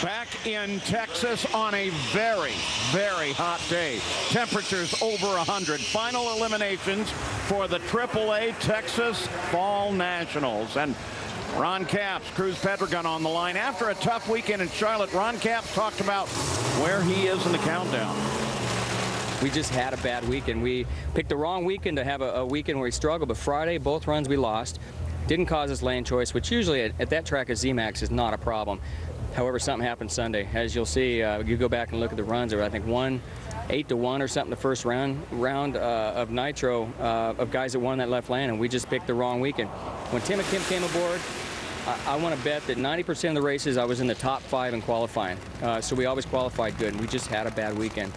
Back in Texas on a very, very hot day. Temperatures over 100. Final eliminations for the AAA Texas Fall Nationals. And Ron Capps, Cruz Pedregon on the line. After a tough weekend in Charlotte, Ron Capps talked about where he is in the countdown. We just had a bad weekend. We picked the wrong weekend to have a weekend where we struggled, but Friday, both runs we lost. Didn't cause us lane choice, which usually at that track at ZMAX is not a problem. However, something happened Sunday. As you'll see, you go back and look at the runs. There were, I think, 8-1 or something the first round of Nitro of guys that won that left lane, and we just picked the wrong weekend. When Tim and Kim came aboard, I want to bet that 90% of the races I was in the top 5 in qualifying. So we always qualified good, and we just had a bad weekend.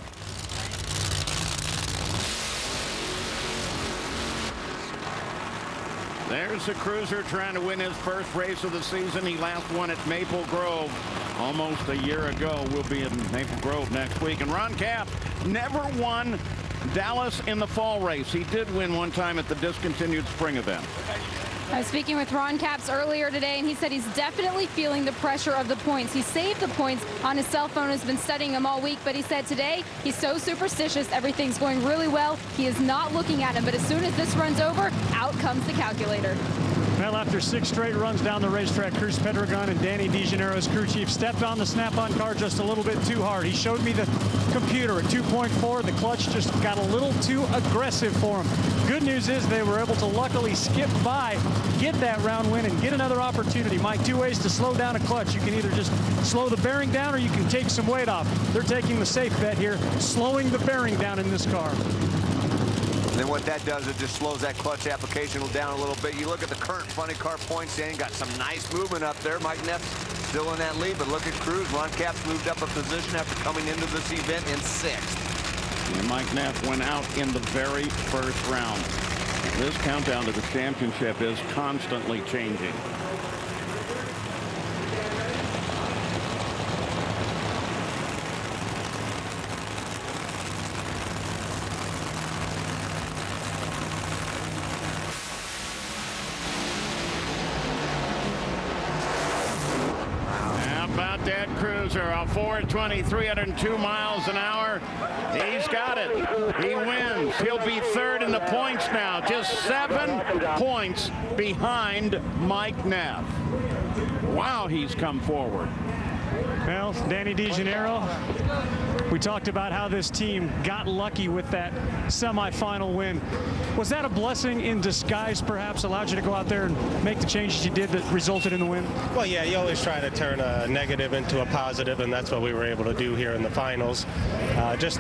There's a cruiser trying to win his first race of the season. He last won at Maple Grove almost a year ago. We'll be in Maple Grove next week. And Ron Capps never won Dallas in the fall race. He did win one time at the discontinued spring event. I was speaking with Ron Capps earlier today, and he said he's definitely feeling the pressure of the points. He saved the points on his cell phone, has been studying them all week, but he said today he's so superstitious, everything's going really well. He is not looking at him, but as soon as this run's over, out comes the calculator. Well, after 6 straight runs down the racetrack, Cruz Pedregon and Danny DeGennaro's crew chief stepped on the snap-on car just a little bit too hard. He showed me the computer at 2.4. The clutch just got a little too aggressive for him. Good news is they were able to luckily skip by, get that round win, and get another opportunity. Mike, 2 ways to slow down a clutch. You can either just slow the bearing down or you can take some weight off. They're taking the safe bet here, slowing the bearing down in this car. Then what that does, it just slows that clutch application down a little bit. You look at the current funny car point standing, got some nice movement up there. Mike Neff still in that lead, but look at Cruz. Ron Capps moved up a position after coming into this event in 6th. And Mike Neff went out in the very first round. This countdown to the championship is constantly changing. That cruiser, a 420, 302 miles an hour. He's got it. He wins. He'll be 3rd in the points now, just 7 points behind Mike Neff. Wow, he's come forward. Well, Danny DeGennaro, we talked about how this team got lucky with that semifinal win. Was that a blessing in disguise, perhaps, allowed you to go out there and make the changes you did that resulted in the win? Well, yeah, you always try to turn a negative into a positive, and that's what we were able to do here in the finals. Just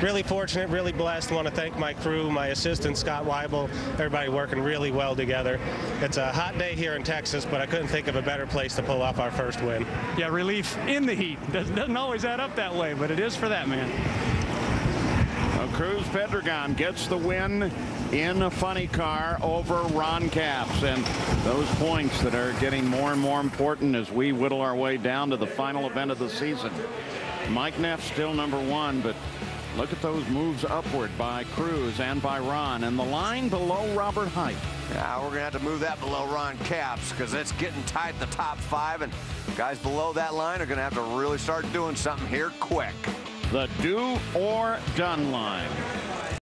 really fortunate, really blessed. I want to thank my crew, my assistant, Scott Weibel, everybody working really well together. It's a hot day here in Texas, but I couldn't think of a better place to pull off our first win. Yeah, relief in the heat. Doesn't always add up that way, but it is for that man. Well, Cruz Pedregon gets the win in a funny car over Ron Capps, and those points that are getting more and more important as we whittle our way down to the final event of the season. Mike Neff still #1, but look at those moves upward by Cruz and by Ron, and the line below Robert Height. Yeah, we're going to have to move that below Ron Capps because it's getting tight in the top 5, and guys below that line are going to have to really start doing something here quick. The do or done line.